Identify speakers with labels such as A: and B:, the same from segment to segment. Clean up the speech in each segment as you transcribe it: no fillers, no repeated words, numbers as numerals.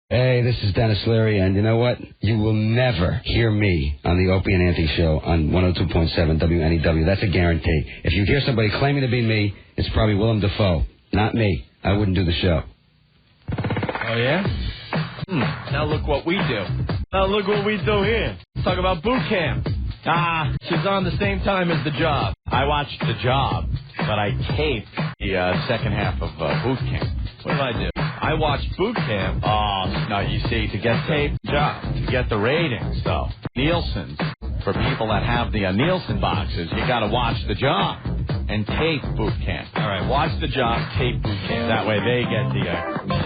A: Hey, this is Denis Leary, and you know what? You will never hear me on the Opie and Anthony show on 102.7 WNEW. That's a guarantee. If you hear somebody claiming to be me, it's probably Willem Dafoe, not me. I wouldn't do the show.
B: Oh, yeah? Now look what we do. Now look what we do here. Let's talk about Bootcamp. She's on the same time as The Job.
C: I watched The Job, but I taped the second half of Bootcamp.
B: What did I do? I watched Bootcamp.
C: Oh, no, you see, to get taped Job, to get the ratings, though, Nielsen's, for people that have the Nielsen boxes, you got to watch The Job and tape Bootcamp.
B: All right, watch The Job, tape Bootcamp.
C: That way they get the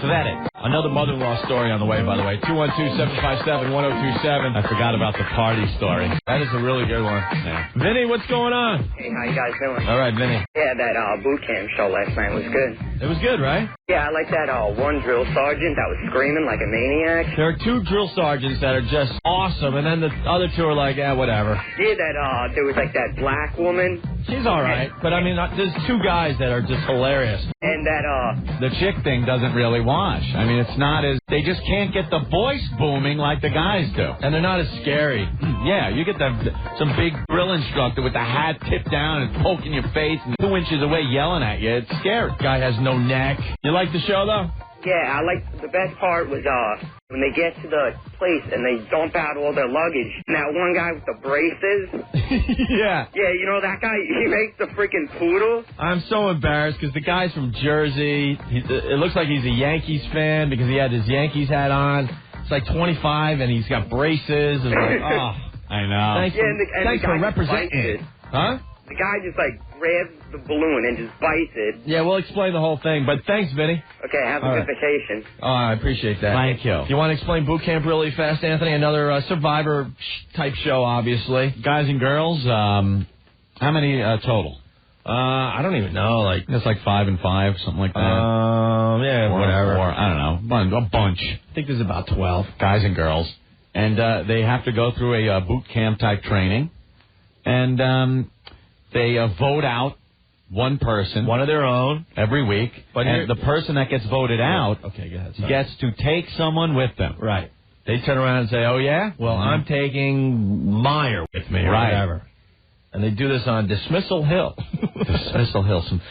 C: credit.
B: Another mother-in-law story on the way, by the way. 212-757-1027.
C: I forgot about the party story.
B: That is a really good one.
C: Yeah.
B: Vinny, what's going on?
D: Hey, how you guys doing?
B: All right, Vinny.
D: Yeah, that boot camp show last night was good.
B: It was good, right?
D: Yeah, I like that one drill sergeant that was screaming like a maniac.
B: There are two drill sergeants that are just awesome, and then the other two are like, whatever.
D: Yeah, there was like that black woman.
B: She's all right, but I mean, there's two guys that are just hilarious.
D: And that
C: the chick thing doesn't really wash. I mean, it's not as, they just can't get the voice booming like the guys do.
B: And they're not as scary.
C: Yeah, you get some big drill instructor with the hat tipped down and poking your face and 2 inches away yelling at you. It's scary.
B: Guy has no neck. You like the show, though?
D: Yeah, I like the best part was when they get to the place and they dump out all their luggage. And that one guy with the braces.
B: Yeah.
D: Yeah, you know that guy, he makes the freaking poodle.
B: I'm so embarrassed because the guy's from Jersey. It looks like he's a Yankees fan because he had his Yankees hat on. It's like 25 and he's got braces. And like, oh,
C: I know.
B: Thanks for representing. Huh?
D: The guy just like grabs the balloon and just bites it.
B: Yeah, we'll explain the whole thing. But thanks, Vinny.
D: Okay, have a good vacation.
B: Oh, I appreciate that.
C: Thank you.
B: You want to explain Bootcamp really fast, Anthony? Another Survivor-type show, obviously.
C: Guys and girls, how many total?
B: I don't even know.
C: It's like 5 and 5, something like that.
B: Yeah, whatever.
C: Or, I don't know, a bunch.
B: I think there's about 12.
C: Guys and girls. And they have to go through a boot camp type training. And they vote out one person.
B: One of their own.
C: Every week. And the person that gets voted out gets to take someone with them.
B: Right. They turn around and say, oh, yeah? Well, I'm taking Meyer with me or whatever. And they do this on Dismissal Hill.
C: Dismissal Hill. Some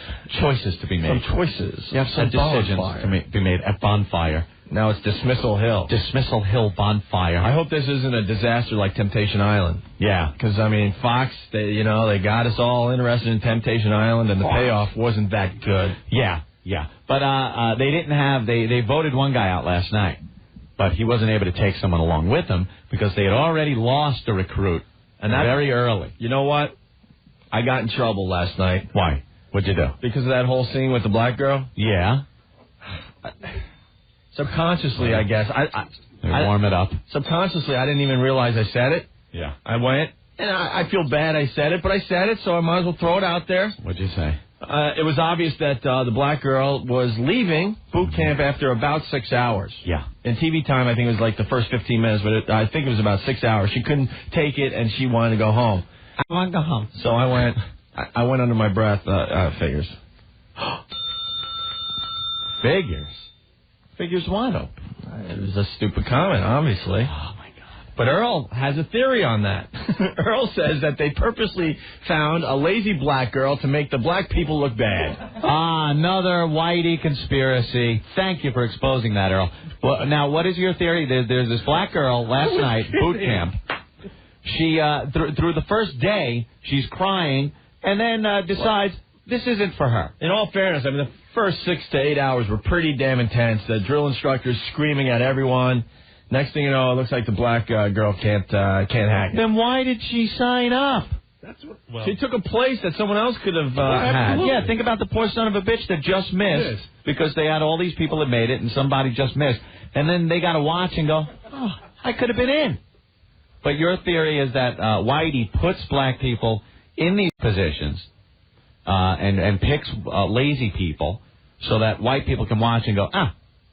C: choices to be made.
B: Some choices.
C: You have some decisions to be made at Bonfire.
B: Now it's Dismissal Hill.
C: Dismissal Hill Bonfire.
B: I hope this isn't a disaster like Temptation Island.
C: Yeah.
B: Because, I mean, Fox, they got us all interested in Temptation Island, and the payoff wasn't that good.
C: Yeah. But they didn't have, they voted one guy out last night. But he wasn't able to take someone along with him because they had already lost a recruit very early.
B: You know what? I got in trouble last night.
C: Why? What'd you do?
B: Because of that whole scene with the black girl?
C: Yeah.
B: Subconsciously, I guess.
C: Warm it up.
B: Subconsciously, I didn't even realize I said it.
C: Yeah.
B: I went, and I feel bad I said it, but I said it, so I might as well throw it out there.
C: What'd you say?
B: It was obvious that the black girl was leaving boot camp after about 6 hours.
C: Yeah.
B: In TV time, I think it was like the first 15 minutes, but I think it was about 6 hours. She couldn't take it, and she wanted to go home.
C: I want to go home.
B: So I went under my breath, figures.
C: Figures? Figures what?
B: It was a stupid comment, obviously.
C: Oh, my God.
B: But Earl has a theory on that. Earl says that they purposely found a lazy black girl to make the black people look bad.
C: Another whitey conspiracy. Thank you for exposing that, Earl. Well, now, what is your theory? There's this black girl last night, boot camp. She, through the first day, she's crying, and then decides this isn't for her.
B: In all fairness, I mean, the first 6 to 8 hours were pretty damn intense. The drill instructor's screaming at everyone. Next thing you know, it looks like the black girl can't hack it.
C: Then why did she sign up?
B: She took a place that someone else could have had.
C: Yeah, think about the poor son of a bitch that just missed because they had all these people that made it and somebody just missed. And then they got to watch and go, oh, I could have been in. But your theory is that Whitey puts black people in these positions and picks lazy people so that white people can watch and go,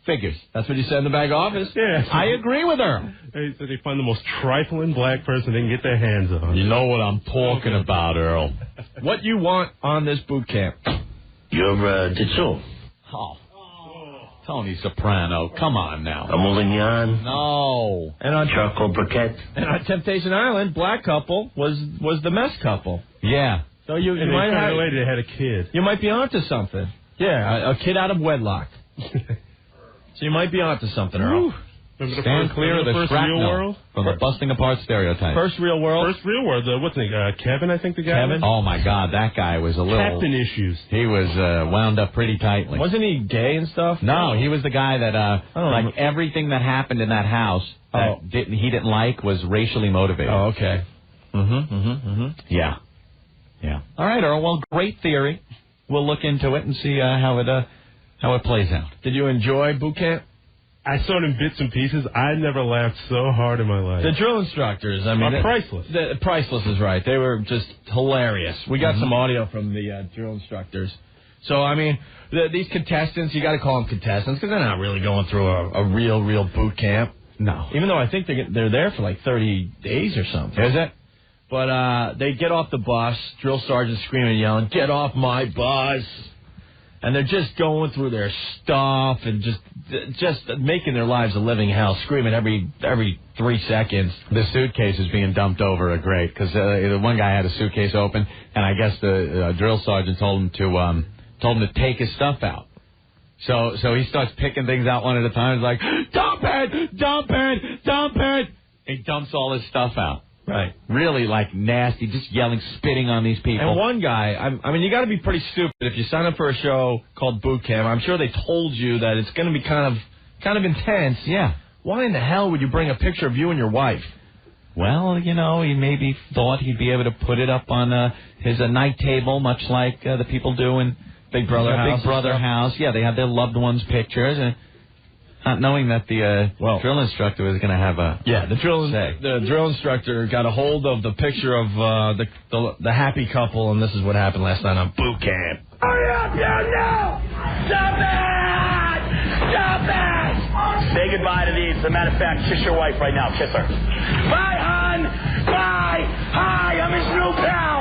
C: figures.
B: That's what you said in the back office?
E: Yeah.
C: I agree with her.
E: They said they find the most trifling black person they can get their hands on.
C: You know what I'm talking about, Earl.
B: What you want on this boot camp?
F: You're digital.
C: Oh. Tony Soprano, come on now.
F: A Moulignon.
C: No.
B: And on
F: Charcoal briquette.
B: And on Temptation Island, black couple was the mess couple.
C: Yeah.
B: So you might have
E: a lady that had a kid.
B: You might be onto something. Yeah, a kid out of wedlock. So you might be onto something, Earl.
C: Stand clear of the shrapnel from the busting apart stereotype.
B: First real world.
E: First real world. What's his name? Kevin, I think the guy.
B: Kevin.
C: Oh my God, that guy was a little
E: Captain issues.
C: He was wound up pretty tightly.
B: Wasn't he gay and stuff?
C: No, he was the guy that like everything that happened in that house that he didn't like was racially motivated.
B: Oh, okay.
C: Yeah. All right, Earl. Well, great theory. We'll look into it and see how it plays out.
B: Did you enjoy Bootcamp?
E: I saw it in bits and pieces. I never laughed so hard in my life.
B: The drill instructors, I mean,
E: are priceless.
B: Priceless is right. They were just hilarious. We got some audio from the drill instructors. So, I mean, these contestants, you got to call them contestants because they're not really going through a real boot camp.
C: No.
B: Even though I think they're there for like 30 days or something.
C: Is it?
B: But they get off the bus, drill sergeant screaming and yelling, "Get off my bus!" And they're just going through their stuff and just making their lives a living hell, screaming every 3 seconds.
C: The suitcase is being dumped over a grate because the one guy had a suitcase open, and I guess the drill sergeant told him to take his stuff out. So he starts picking things out one at a time. He's like, "Dump it, dump it, dump it!" He dumps all his stuff out.
B: Right.
C: Really, like, nasty, just yelling, spitting on these people.
B: And one guy, I mean, you got to be pretty stupid if you sign up for a show called Bootcamp. I'm sure they told you that it's going to be kind of intense.
C: Yeah.
B: Why in the hell would you bring a picture of you and your wife?
C: Well, you know, he maybe thought he'd be able to put it up on his night table, much like the people do in
B: Big Brother House.
C: Big Brother House. Yeah, they have their loved ones' pictures, and not knowing that the drill instructor was going to have a
B: the drill instructor got a hold of the picture of the happy couple, and this is what happened last night on Bootcamp.
F: Hurry up, you now! Stop it! Stop it! Say goodbye to these. As a matter of fact, kiss your wife right now. Kiss her. Bye, hon! Bye! Hi, I'm his new pal!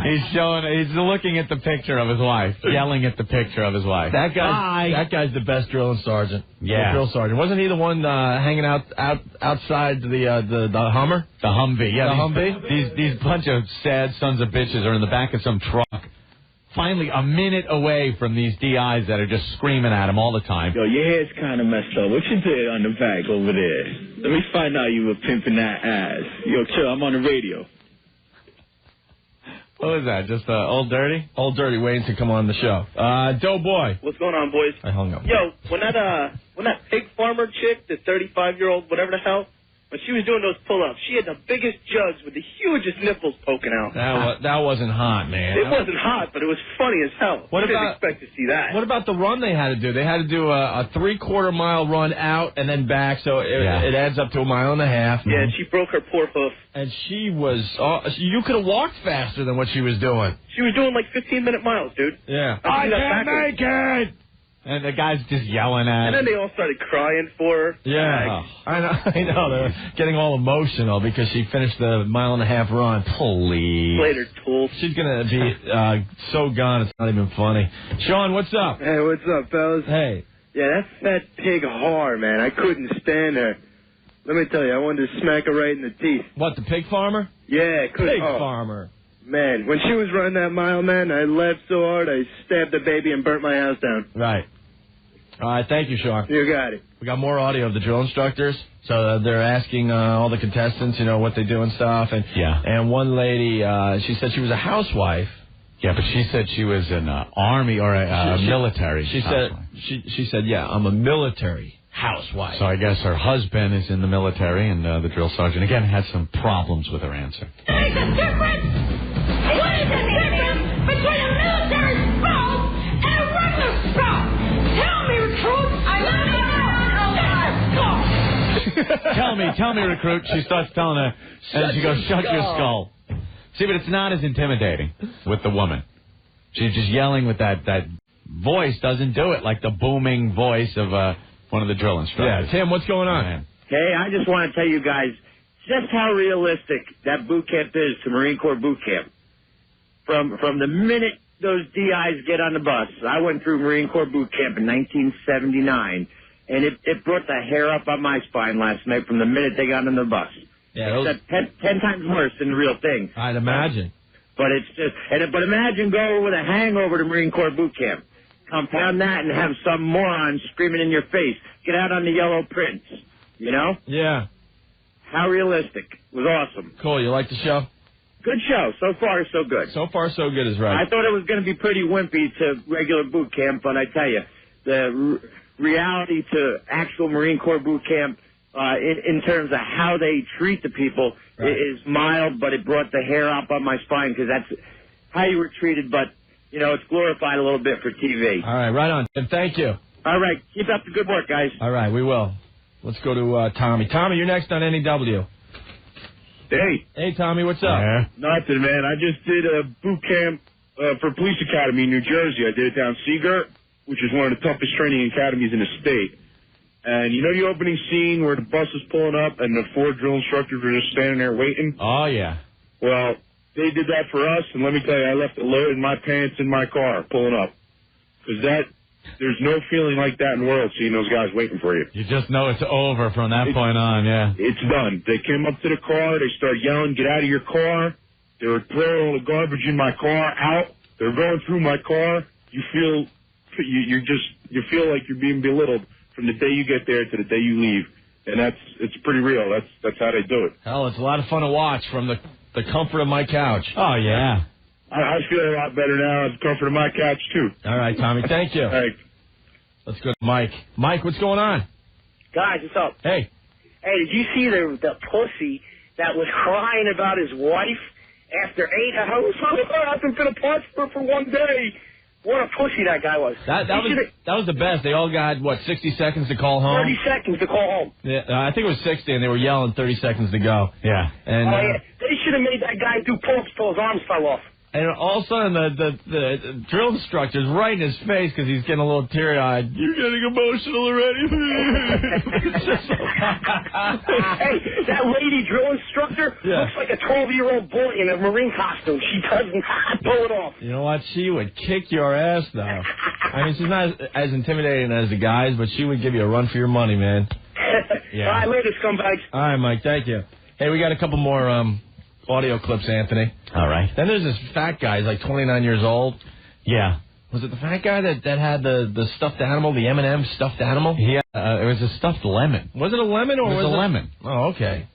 C: He's looking at the picture of his wife, yelling at the picture of his wife.
B: That guy's the best drilling sergeant.
C: Yeah.
B: The drill sergeant. Wasn't he the one hanging outside the Hummer?
C: The Humvee. Yeah,
B: the Humvee?
C: These bunch of sad sons of bitches are in the back of some truck, finally a minute away from these DIs that are just screaming at him all the time.
G: Yo, your hair's kind of messed up. What you did on the back over there? Let me find out you were pimping that ass. Yo, chill, I'm on the radio.
C: What was that? Just Old Dirty?
B: Old Dirty waiting to come on the show. Doughboy.
H: What's going on, boys?
B: I hung up.
H: Yo, when that pig farmer chick, the 35-year-old, whatever the hell, when she was doing those pull-ups, she had the biggest jugs with the hugest nipples poking out.
B: That wasn't hot, man.
H: It wasn't hot, but it was funny as hell. I didn't expect to see that.
B: What about the run they had to do? They had to do a 3/4 mile run out and then back, so it adds up to 1.5 miles.
H: Yeah, and she broke her poor hoof.
B: And she was... you could have walked faster than what she was doing.
H: She was doing like 15-minute miles, dude.
B: Yeah.
C: I can't make it! And the guy's just yelling at her.
H: And then they all started crying for her.
B: Yeah. I know. They're getting all emotional because she finished the 1.5 mile run.
C: Please.
H: Later, tool.
B: She's going to be so gone, it's not even funny. Sean, what's up?
I: Hey, what's up, fellas?
B: Hey.
I: Yeah, that fat pig whore, man. I couldn't stand her. Let me tell you, I wanted to smack her right in the teeth.
B: What, the pig farmer?
I: Yeah,
B: Pig farmer.
I: Man, when she was running that mile, man, I laughed so hard I stabbed the baby and burnt my house down.
B: Right. All right, thank you, Sean.
I: You got it.
B: We got more audio of the drill instructors. So they're asking all the contestants, what they do and stuff. And one lady, she said she was a housewife.
C: Yeah, but she said she was an army or a military.
B: She said, yeah, I'm a military housewife.
C: So I guess her husband is in the military, and the drill sergeant, again, had some problems with her answer.
J: There's a difference! What is the difference between a military spouse and a regular spouse? Tell me, recruit!
C: Tell me, recruit. She starts telling her, and she goes, shut your skull. See, but it's not as intimidating with the woman. She's just yelling with that voice doesn't do it like the booming voice of one of the drill instructors.
B: Yeah, Tim, what's going on?
K: Hey, I just want to tell you guys just how realistic that boot camp is to Marine Corps boot camp. From the minute those DIs get on the bus. I went through Marine Corps boot camp in 1979, and it brought the hair up on my spine last night from the minute they got on the bus.
B: Yeah,
K: Except 10 times worse than the real thing.
B: I'd imagine.
K: But it's just, but imagine going with a hangover to Marine Corps boot camp. Compound that and have some moron screaming in your face. Get out on the yellow prints. You know?
B: Yeah.
K: How realistic. It was awesome.
B: Cool. You like the show?
K: Good show. So far, so good.
B: So far, so good is right.
K: I thought it was going to be pretty wimpy to regular boot camp, but I tell you, the reality to actual Marine Corps boot camp in terms of how they treat the people is mild, but it brought the hair up on my spine because that's how you were treated, but, you know, it's glorified a little bit for TV.
B: All right, right on. And thank you.
K: All right, keep up the good work, guys.
B: All right, we will. Let's go to Tommy. Tommy, you're next on NEW.
L: Hey.
B: Hey, Tommy, what's up?
L: Nothing, man. I just did a boot camp for Police Academy in New Jersey. I did it down Seagirt, which is one of the toughest training academies in the state. And you know the opening scene where the bus is pulling up and the 4 drill instructors were just standing there waiting?
B: Oh, yeah.
L: Well, they did that for us, and let me tell you, I left a load in my pants in my car pulling up. Because there's no feeling like that in the world, seeing those guys waiting for you.
C: You just know it's over from that point on, yeah.
L: It's done. They came up to the car. They started yelling, "Get out of your car." They were throwing all the garbage in my car out. They're going through my car. You feel like you're being belittled from the day you get there to the day you leave. And it's pretty real. That's how they do it.
B: Hell, it's a lot of fun to watch from the comfort of my couch.
C: Oh, yeah.
L: I feel a lot better now at the comfort of my couch, too.
B: All right, Tommy, thank you.
L: Thanks.
B: Let's go to Mike. Mike, what's going on?
M: Guys, what's up?
B: Hey.
M: Hey, did you see the pussy that was crying about his wife after 8 hours? I haven't been apart for one day. What a pussy that guy was.
B: That was the best. They all got, 60 seconds to call home?
M: 30 seconds to call home.
B: Yeah, I think it was 60, and they were yelling 30 seconds to go.
C: Yeah.
B: And,
M: yeah. They should have made that guy do pull-ups till his arms fell off.
B: And all of a sudden, the drill instructor's right in his face because he's getting a little teary-eyed. You're getting emotional already.
M: Hey, that lady drill instructor looks like a 12-year-old boy in a Marine costume. She doesn't pull it off.
B: You know what? She would kick your ass, though. I mean, she's not as intimidating as the guys, but she would give you a run for your money, man.
M: Yeah. All right, later, scumbags.
B: All right, Mike, thank you. Hey, we got a couple more audio clips, Anthony.
C: All right.
B: Then there's this fat guy. He's like 29 years old.
C: Yeah.
B: Was it the fat guy that had the stuffed animal, the M&M stuffed animal?
C: Yeah, it was a stuffed lemon.
B: Was it a lemon or was it
C: a lemon?
B: Oh, okay.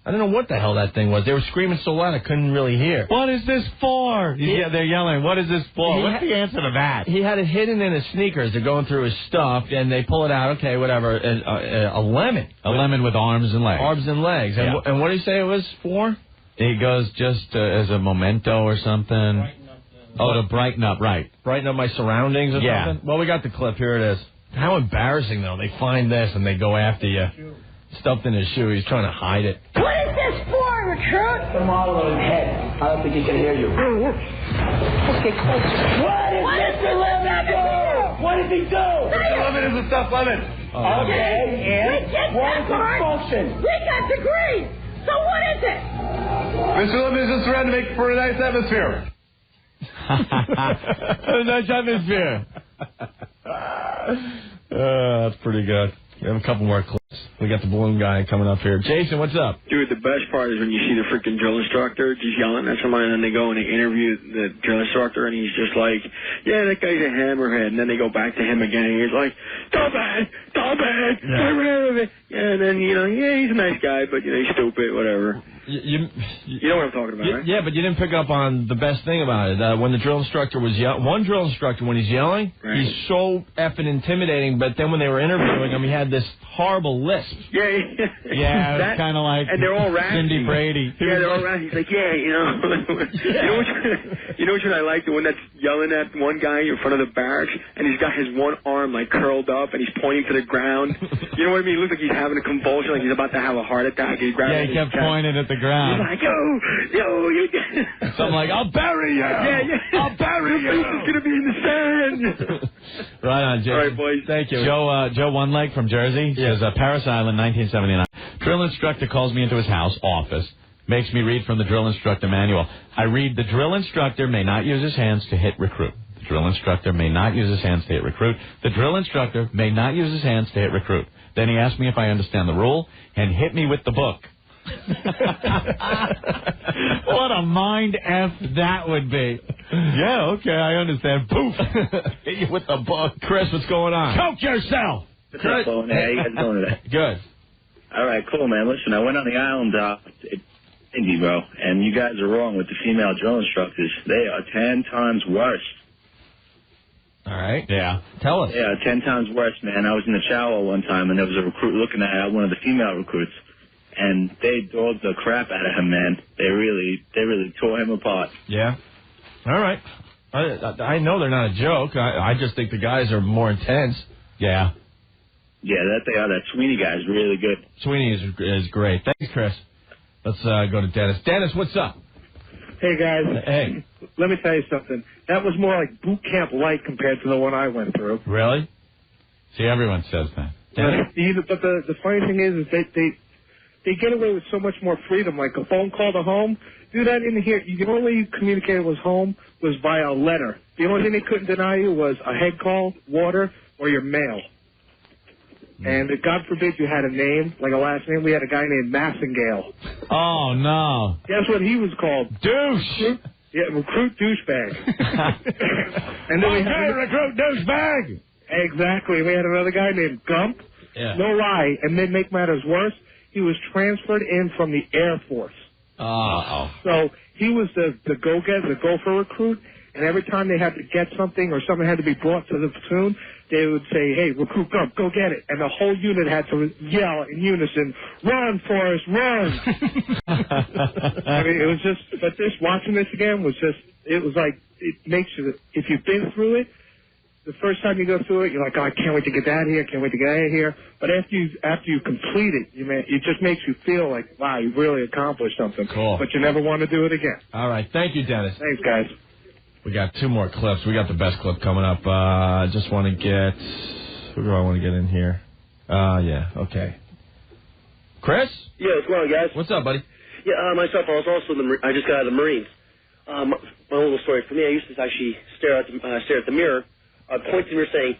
B: I don't know what the hell that thing was. They were screaming so loud I couldn't really hear.
C: What is this for? Yeah, they're yelling, what is this for? What's the answer to that?
B: He had it hidden in his sneakers. They're going through his stuff, and they pull it out. Okay, whatever. A lemon.
C: A lemon with arms and legs.
B: Arms and legs.
C: Yeah.
B: And what did he say it was for?
C: He goes just as a memento or something. To brighten up, right.
B: Brighten up my surroundings or something? Well, we got the clip. Here it is. How embarrassing, though. They find this, and they go after you. Stuffed in his shoe. He's trying to hide it.
J: What is this for, Recruit?
D: The model on his head. I don't think he can hear you.
J: Okay, closer.
D: What is Mr. Lemon do? What does he do?
J: Mr.
D: Lemon is a stuffed lemon. Okay, and what is his function?
J: We got degrees. So what is it?
L: Mr. Lemon is just around to make for a nice atmosphere.
B: A nice atmosphere. That's pretty good. We have a couple more clips. We got the balloon guy coming up here. Jason, what's up?
N: Dude, the best part is when you see the freaking drill instructor just yelling at somebody, and then they go and they interview the drill instructor, and he's just like, yeah, that guy's a hammerhead. And then they go back to him again, and he's like, stop it. Yeah, and then, he's a nice guy, but, he's stupid, whatever. You know what I'm talking about, right?
B: Yeah, but you didn't pick up on the best thing about it. When the drill instructor was yelling, one drill instructor, when he's yelling, he's so effing intimidating, but then when they were interviewing him, he had this horrible lisp.
N: Yeah,
C: it's kind of like
N: and they're all raspy.
C: Cindy Brady.
N: Yeah, they're all raspy. He's like, You know which one I like? The one that's yelling at one guy in front of the barracks, and he's got his one arm, curled up, and he's pointing to the ground. You know what I mean? He looks like he's having a convulsion, like he's about to have a heart attack. He
C: kept pointing at the ground.
N: He's like, you
B: something like, I'll bury you.
N: Yeah.
B: I'll bury you.
N: Your face is going to be in the sand.
B: Right on, Jason.
N: All right, boys.
B: Thank you.
C: Joe One Leg from Jersey says, Paris Island, 1979. Drill instructor calls me into his office, Makes me read from the drill instructor manual. I read, the drill instructor may not use his hands to hit recruit. The drill instructor may not use his hands to hit recruit. The drill instructor may not use his hands to hit recruit. Then he asked me if I understand the rule and hit me with the book. What a mind F that would be. Yeah, okay, I understand. Poof. Hit you with the book. Chris, what's going on? Choke yourself.
O: What's up, Owen? How you guys doing today?
C: Good.
O: All right, cool, man. Listen, I went on the island, Indy, bro, and you guys are wrong with the female drill instructors. They are 10 times worse.
C: All right. Yeah. Tell us.
O: Yeah, 10 times worse, man. I was in the shower one time, and there was a recruit looking at one of the female recruits, and they dogged the crap out of him, man. They really tore him apart.
B: Yeah. All right. I know they're not a joke. I just think the guys are more intense.
C: Yeah.
O: Yeah, that they are. That Sweeney guy is really good.
B: Sweeney is great. Thanks, Chris. Let's go to Dennis. Dennis, what's up?
P: Hey, guys.
B: Hey.
P: Let me tell you something. That was more like boot camp light compared to the one I went through.
B: Really?
C: See, everyone says that.
P: But the funny thing is they get away with so much more freedom. Like a phone call to home. Do that in here. The only way you communicated was home was via a letter. The only thing they couldn't deny you was a head call, water, or your mail. And God forbid you had a name, like a last name. We had a guy named Massingale.
C: Oh, no.
P: Guess what he was called?
C: Douche.
P: Recruit douchebag. And then we had
C: recruit douchebag.
P: Exactly. We had another guy named Gump.
B: Yeah.
P: No lie. And then make matters worse, he was transferred in from the Air Force.
C: Oh.
P: So he was the gopher recruit. And every time they had to get something or something had to be brought to the platoon, they would say, hey, recruit Gump, go get it. And the whole unit had to yell in unison, run, Forrest, run. I mean, it was just, but watching this again was just, it was like, it makes you, if you've been through it, the first time you go through it, you're like, oh, I can't wait to get out of here, can't wait to get out of here. But after you complete it, it just makes you feel like, wow, you've really accomplished something.
B: Cool.
P: But you never want to do it again.
B: All right. Thank you, Dennis.
P: Thanks, guys.
B: We got two more clips. We got the best clip coming up. I just want to get... Who do I want to get in here? Yeah, okay. Chris?
Q: Yeah, what's going on, guys?
B: What's up, buddy?
Q: Yeah, myself, I was also I just got out of the Marines. My little story for me, I used to actually stare at the mirror. I'd point to the mirror saying,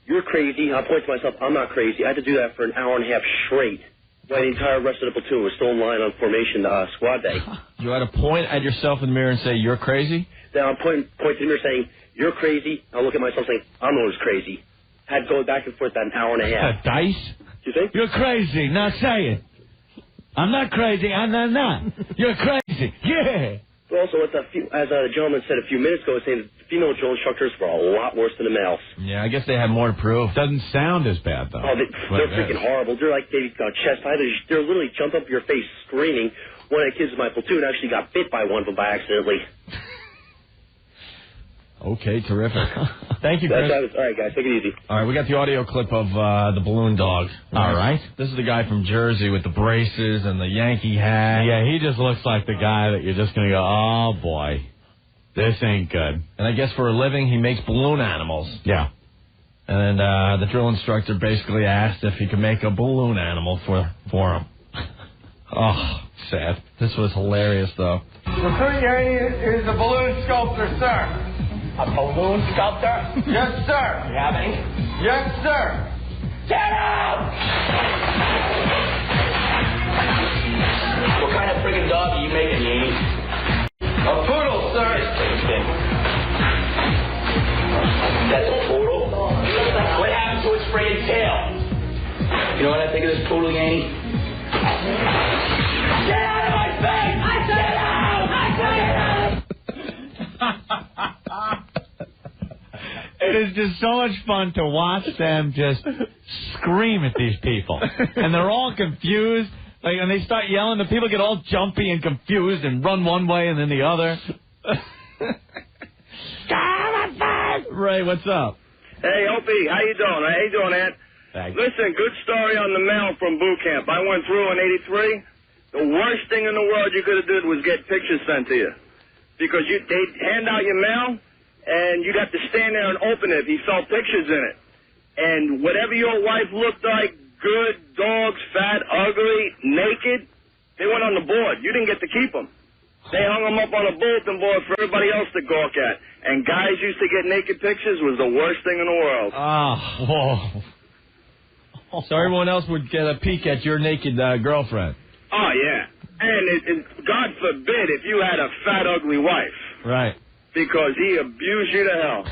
Q: you're crazy. I'd point to myself, I'm not crazy. I had to do that for an hour and a half straight. While the entire rest of the platoon was still in line on formation squad day.
B: You had to point at yourself in the mirror and say, you're crazy?
Q: Then I'd point to the mirror saying, you're crazy. I'll look at myself saying, I'm the one who's crazy. Had to go back and forth that an hour and a half.
C: Dice?
Q: You think?
C: You're crazy. Now say it. I'm not crazy. I'm not. You're crazy. Yeah.
Q: But also, as the gentleman said a few minutes ago, saying that the female drill instructors were a lot worse than the males.
B: Yeah, I guess they had more to prove.
C: Doesn't sound as bad, though.
Q: Oh, they're freaking horrible. They're like, they've got chest high. They're literally jump up your face screaming. One of the kids in my platoon actually got bit by one of them by accidentally.
B: Okay, terrific. Thank you, Chris.
Q: All right, guys, take it easy.
B: All right, we got the audio clip of the balloon dog.
C: All right.
B: This is the guy from Jersey with the braces and the Yankee hat.
C: Yeah, he just looks like the guy that you're just going to go, oh, boy, this ain't good.
B: And I guess for a living, he makes balloon animals.
C: Yeah.
B: And then the drill instructor basically asked if he could make a balloon animal for him. Oh, sad. This was hilarious, though.
J: Recruit Yaney is a balloon sculptor, sir. A balloon sculptor? Yes, sir. You have any? Yes, sir. Get out!
F: What kind of friggin' dog are you making, Yaney?
J: A poodle, sir.
F: That's a poodle? What happened to its friggin' tail? You know what I think of this poodle, Yaney?
J: Get out of my face! I said get out! I said get out!
C: It is just so much fun to watch them just scream at these people. And they're all confused. Like, and they start yelling, the people get all jumpy and confused and run one way and then the other. Ray, what's up?
R: Hey, Opie, how you doing? How you doing, Ed?
C: Thanks.
R: Listen, good story on the mail from Bootcamp. I went through in '83. The worst thing in the world you could have did was get pictures sent to you. Because they'd hand out your mail, and you'd have to stand there and open it if you saw pictures in it. And whatever your wife looked like, good, dogs, fat, ugly, naked, they went on the board. You didn't get get to keep them. They hung them up on a bulletin board for everybody else to gawk at. And guys used to get naked pictures was the worst thing in the world.
B: So everyone else would get a peek at your naked girlfriend.
R: Oh, yeah. And God forbid if you had a fat, ugly wife.
B: Right.
R: Because he abused you to hell.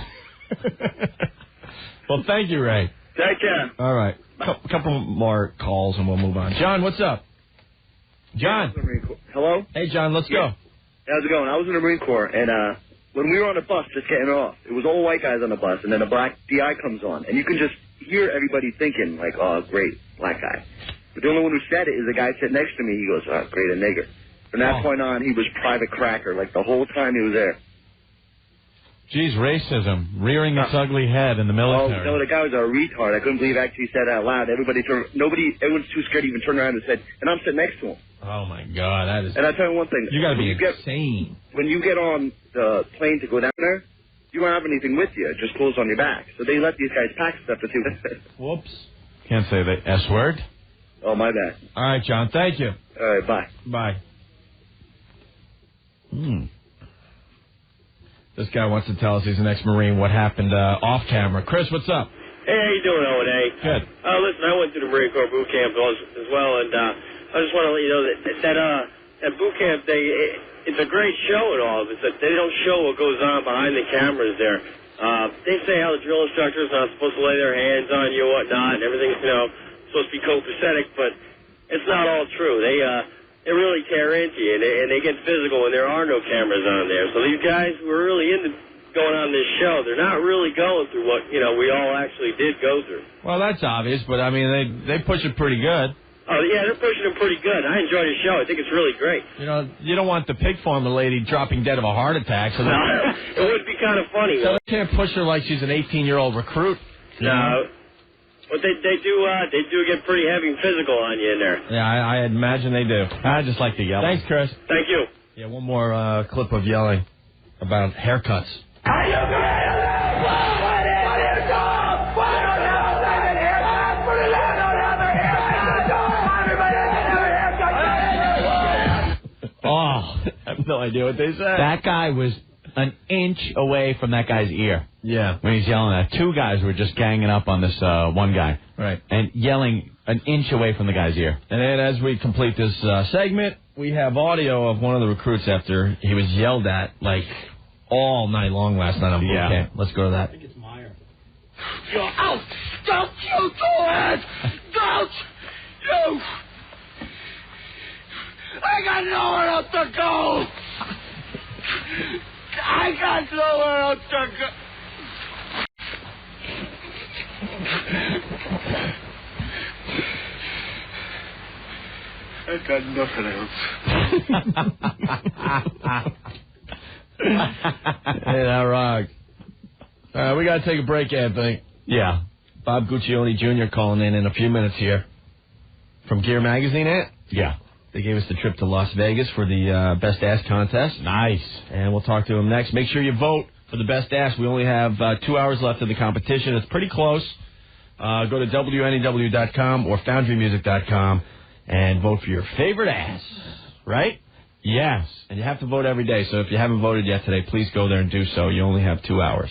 B: Well, thank you, Ray.
R: Take care.
B: All right. A couple more calls and we'll move on. John, what's up? John.
S: Hello?
B: Hey, John, let's go.
S: How's it going? I was in the Marine Corps, and when we were on the bus just getting off, it was all white guys on the bus, and then a black DI comes on, and you can just hear everybody thinking, like, oh, great, black guy. But the only one who said it is the guy sitting next to me. He goes, oh, great, a nigger. From that point on, he was private cracker, like the whole time he was there.
C: Geez, racism, rearing its ugly head in the military.
S: Oh, no, the guy was a retard. I couldn't believe he actually said that out loud. Everyone's too scared to even turn around and said, and I'm sitting next to him.
C: Oh, my God, that is...
S: And I'll tell you one thing.
C: You got to be insane.
S: When you get on the plane to go down there, you don't have anything with you, just clothes on your back. So they let these guys pack stuff to see.
C: Whoops. Can't say the S word.
S: Oh, my bad.
B: All right, John, thank you.
S: All right, bye.
B: Bye. This guy wants to tell us he's an ex-Marine what happened off camera. Chris, what's up?
T: Hey, how you doing, O&A?
B: Good.
T: Listen, I went to the Marine Corps boot camp as well, and I just want to let you know that boot camp, it's a great show and all, but they don't show what goes on behind the cameras there. They say how the drill instructor's not supposed to lay their hands on you and whatnot, and everything's, supposed to be copacetic, but it's not all true. They really tear into you, and they get physical, and there are no cameras on there. So these guys who are really into going on this show, they're not really going through what, we all actually did go through.
B: Well, that's obvious, but, I mean, they push it pretty good.
T: Oh, yeah, they're pushing it pretty good. I enjoy the show. I think it's really great.
B: You don't want the pig farmer lady dropping dead of a heart attack. So
T: it would be kind of funny.
B: So they can't push her like she's an 18-year-old recruit.
T: No. But they do get pretty heavy and physical on you in there.
B: Yeah, I imagine they do. I just like to yell. Thanks, Chris.
T: Thank you.
B: Yeah, one more clip of yelling about haircuts.
J: Are you
B: Oh, I have no idea what they said.
C: That guy was an inch away from that guy's ear.
B: Yeah.
C: When he's yelling at. Two guys were just ganging up on this one guy.
B: Right.
C: And yelling an inch away from the guy's ear.
B: And then as we complete this segment, we have audio of one of the recruits after he was yelled at, like, all night long last night on boot camp. Let's go to that.
J: Yo, out! Don't you do it! Don't you! I got nowhere else to go! I got nowhere else to go! I got nothing else.
B: Hey, that rock. All right, we got to take a break, Anthony.
C: Yeah.
B: Bob Guccione Jr. calling in a few minutes here. From Gear Magazine, Ant?
C: Yeah.
B: They gave us the trip to Las Vegas for the Best Ass contest.
C: Nice.
B: And we'll talk to him next. Make sure you vote for the Best Ass. We only have 2 hours left of the competition. It's pretty close. Go to WNEW.com or FoundryMusic.com and vote for your favorite ass. Right?
C: Yes.
B: And you have to vote every day. So if you haven't voted yet today, please go there and do so. You only have 2 hours.